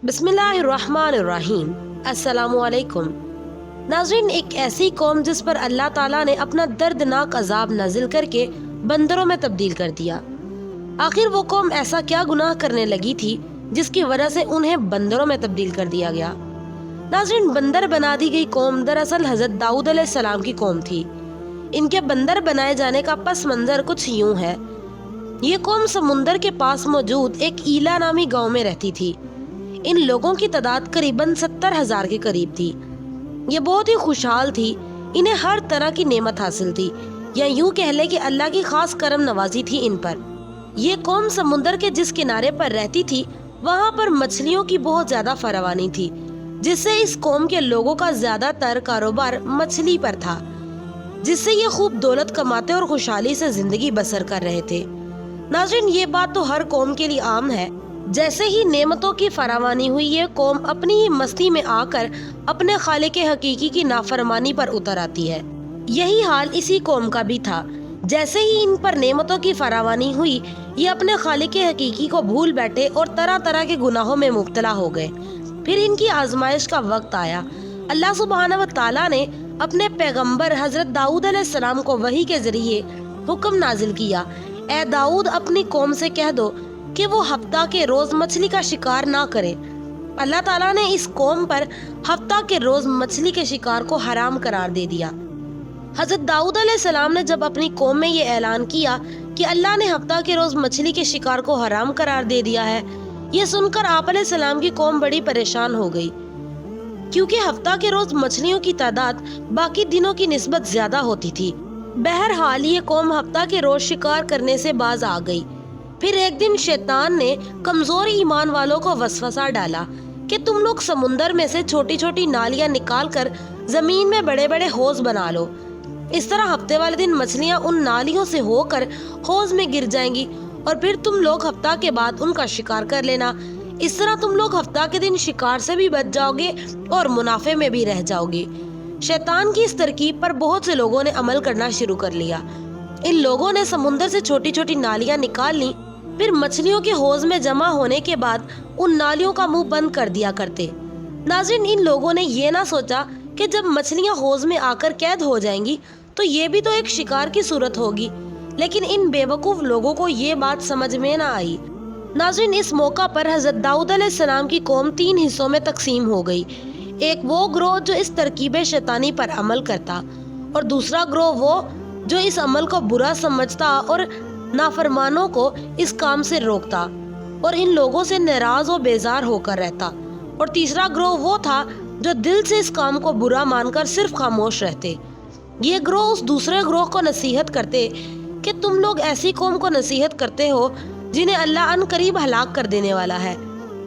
बिस्मिल्लाहिर्रहमानिर्रहीम। अस्सलामुअलैकुम। नाज़रीन, एक ऐसी कौम जिस पर अल्लाह ताला ने अपना दर्दनाक अजाब नाजिल करके बंदरों में तब्दील कर दिया। आखिर वो कौम ऐसा क्या गुनाह करने लगी थी जिसकी वजह से उन्हें बंदरों में तब्दील कर दिया गया। नाज़रीन, बंदर बना दी गई कौम दरअसल हजरत दाऊद अलैहिस्सलाम की कौम थी। इनके बंदर बनाए जाने का पस मंजर कुछ यूं है। ये कौम समुंदर के पास मौजूद एक ईला नामी गांव में रहती थी। इन लोगों की तादाद करीबन 70,000 के करीब थी। ये बहुत ही खुशहाल थी। इन्हें हर तरह की नेमत हासिल थी, या यूं कह ले कि अल्लाह की खास करम नवाजी थी इन पर। ये कौम समुंदर के जिस किनारे पर रहती थी वहाँ पर मछलियों की बहुत ज्यादा फरावानी थी, जिससे इस कौम के लोगों का ज्यादातर कारोबार मछली पर था, जिससे ये खूब दौलत कमाते और खुशहाली से जिंदगी बसर कर रहे थे। नाज़रीन, ये बात तो हर कौम के लिए आम है। जैसे ही नेमतों की फरावानी हुई, ये कौम अपनी ही मस्ती में आकर अपने खालिक हकीकी की नाफरमानी पर उतर आती है। यही हाल इसी कौम का भी था। जैसे ही इन पर नेमतों की फरावानी हुई, ये अपने खालिक हकीकी को भूल बैठे और तरह तरह के गुनाहों में मुब्तला हो गए। फिर इनकी आजमाइश का वक्त आया। अल्लाह सुब्हानहू व तआला ने अपने पैगंबर हजरत दाऊद अलैहिस्सलाम को वही के जरिए हुक्म नाजिल किया, ए दाऊद, अपनी कौम से कह दो कि वो हफ्ता के रोज मछली का शिकार ना करे। अल्लाह ताला ने इस कौम पर हफ्ता के रोज मछली के शिकार को हराम करार दे दिया। हजरत दाऊद अलैहिस्सलाम ने जब अपनी कौम में ये ऐलान किया कि अल्लाह ने हफ्ता के रोज मछली के शिकार को हराम करार दे दिया है, ये सुनकर आप अलैहिस्सलाम की कौम बड़ी परेशान हो गई, क्योंकि हफ्ता के रोज मछलियों की तादाद बाकी दिनों की निस्बत ज्यादा होती थी। बहरहाल ये कौम हफ्ता के रोज शिकार करने से बाज आ गई। फिर एक दिन शैतान ने कमजोर ईमान वालों को वसवसा डाला कि तुम लोग समुंदर में से छोटी छोटी नालियां निकाल कर जमीन में बड़े बड़े हौज बना लो। इस तरह हफ्ते वाले दिन मछलियां उन नालियों से होकर हौज में गिर जाएंगी और फिर तुम लोग हफ्ता के बाद उनका शिकार कर लेना। इस तरह तुम लोग हफ्ता के दिन शिकार से भी बच जाओगे और मुनाफे में भी रह जाओगे। शैतान की इस तरकीब पर बहुत से लोगों ने अमल करना शुरू कर लिया। इन लोगों ने समुंदर से छोटी छोटी नालियां निकाल ली। फिर मछलियों के हौज में जमा होने के बाद उन नालियों का मुंह बंद कर दिया करते। नाज़रीन, इन लोगों ने ये ना सोचा कि जब मछलियां हौज में आकर कैद हो जाएंगी तो ये भी तो एक शिकार की सूरत होगी, लेकिन इन बेवकूफ लोगों को ये बात समझ में ना आई। नाज़रीन, इस मौका पर हजरत दाऊद अलैहिस्सलाम की कौम 3 हिस्सों में तकसीम हो गई। एक वो ग्रोह जो इस तरकीब शैतानी पर अमल करता, और दूसरा ग्रोह वो जो इस अमल को बुरा समझता और नाफरमानों को इस काम से रोकता और इन लोगों से नाराज और बेजार होकर रहता, और तीसरा ग्रोह वो था जो दिल से इस काम को बुरा मानकर सिर्फ खामोश रहते। ये ग्रोह उस दूसरे ग्रोह को नसीहत करते कि तुम लोग ऐसी कौम को नसीहत करते हो जिन्हें अल्लाह अन करीब हलाक कर देने वाला है।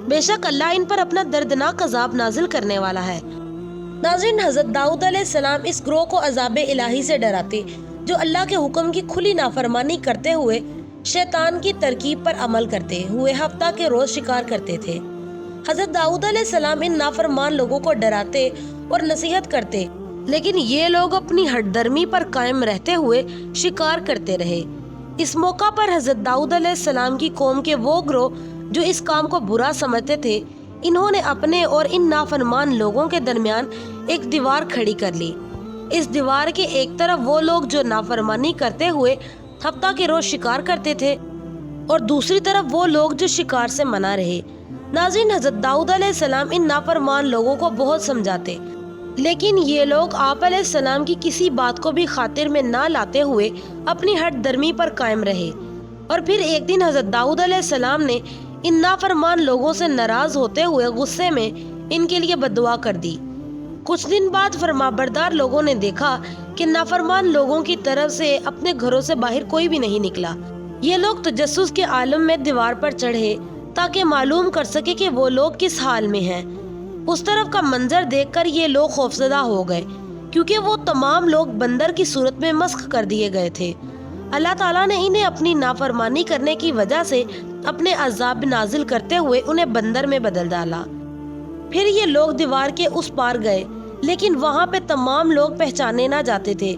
बेशक अल्लाह इन पर अपना दर्दनाक अजाब नाजिल करने वाला है। नाज़रीन, हजरत दाऊद अलैहिस्सलाम इस ग्रोह को अजाब इलाही से डराते, जो अल्लाह के हुक्म की खुली नाफरमानी करते हुए शैतान की तरकीब पर अमल करते हुए हफ्ता के रोज शिकार करते थे। हजरत दाऊद अलैहिस्सलाम इन नाफरमान लोगों को डराते और नसीहत करते, लेकिन ये लोग अपनी हठधर्मी पर कायम रहते हुए शिकार करते रहे। इस मौका पर हजरत दाऊद अलैहिस्सलाम की कौम के वो ग्रोह जो इस काम को बुरा समझते थे, इन्होंने अपने और इन नाफरमान लोगों के दरमियान एक दीवार खड़ी कर ली। इस दीवार के एक तरफ वो लोग जो नाफरमानी करते हुए हफ्ता के रोज शिकार करते थे, और दूसरी तरफ वो लोग जो शिकार से मना रहे। नाज़रीन, हजरत दाऊद अलैहिस्सलाम इन नाफरमान लोगों को बहुत समझाते, लेकिन ये लोग आप अलैहिस्सलाम की किसी बात को भी खातिर में ना लाते हुए अपनी हठधर्मी पर कायम रहे। और फिर एक दिन हजरत दाऊद अलैहिस्सलाम ने इन नाफरमान लोगों से नाराज होते हुए गुस्से में इनके लिए बद्दुआ कर दी। कुछ दिन बाद फरमाबरदार लोगों ने देखा कि नाफरमान लोगों की तरफ से अपने घरों से बाहर कोई भी नहीं निकला। ये लोग तजस्सुस के आलम में दीवार पर चढ़े ताकि मालूम कर सके कि वो लोग किस हाल में हैं। उस तरफ का मंजर देखकर ये लोग खौफजदा हो गए, क्योंकि वो तमाम लोग बंदर की सूरत में मस्ख कर दिए गए थे। अल्लाह ताला ने इन्हें अपनी नाफरमानी करने की वजह से अपने अजाब नाजिल करते हुए उन्हें बंदर में बदल डाला। फिर ये लोग दीवार के उस पार गए, लेकिन वहाँ पे तमाम लोग पहचाने ना जाते थे।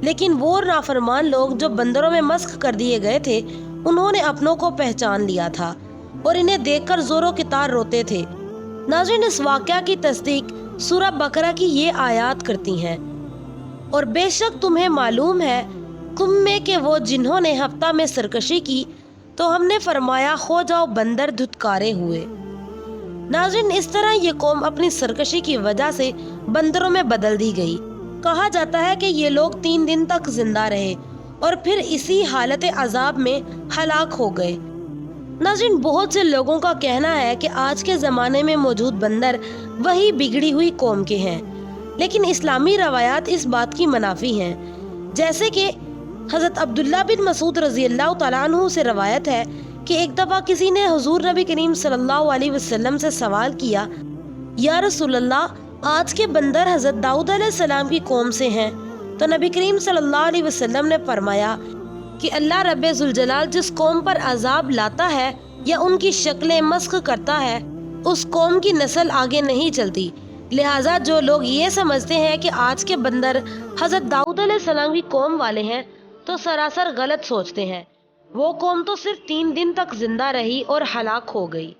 लेकिन वो नाफरमान लोग जो बंदरों में मस्ख कर दिए गए थे, उन्होंने अपनों को पहचान लिया था और इन्हें देखकर जोरों की तार रोते थे। नाज़रीन, इस वाक़या की तस्दीक सूरह बकरा की ये आयत करती हैं, और बेशक तुम्हें मालूम है तुम में के वो जिन्होंने हफ्ता में सरकशी की तो हमने फरमाया हो जाओ बंदर धुतकारे हुए। नाज़रीन, इस तरह ये कौम अपनी सरकशी की वजह से बंदरों में बदल दी गई। कहा जाता है कि ये लोग 3 दिन तक जिंदा रहे और फिर इसी हालत अजाब में हलाक हो गए। नाज़रीन, बहुत से लोगों का कहना है कि आज के ज़माने में मौजूद बंदर वही बिगड़ी हुई कौम के हैं, लेकिन इस्लामी रवायात इस बात की मनाफी हैं। जैसे कि हज़रत अब्दुल्ला बिन मसूद रज़ी अल्लाह तआला अन्हु से रवायत है कि एक दफ़ा किसी ने हुजूर नबी करीम सल्लल्लाहु अलैहि वसल्लम से सवाल किया, या रसूलल्लाह, आज के बंदर हज़रत दाऊद अलैहिस्सलाम की कौम से हैं। तो नबी करीम सल्लल्लाहु अलैहि वसल्लम ने फरमाया कि अल्लाह रब्बे जुल जलाल जिस कौम पर अजाब लाता है या उनकी शक्लें मस्ख करता है, उस कौम की नस्ल आगे नहीं चलती। लिहाजा जो लोग ये समझते हैं कि आज के बंदर हज़रत दाऊद अलैहिस्सलाम की कौम वाले हैं तो सरासर गलत सोचते हैं। वो कौम तो सिर्फ 3 दिन तक जिंदा रही और हलाक हो गई।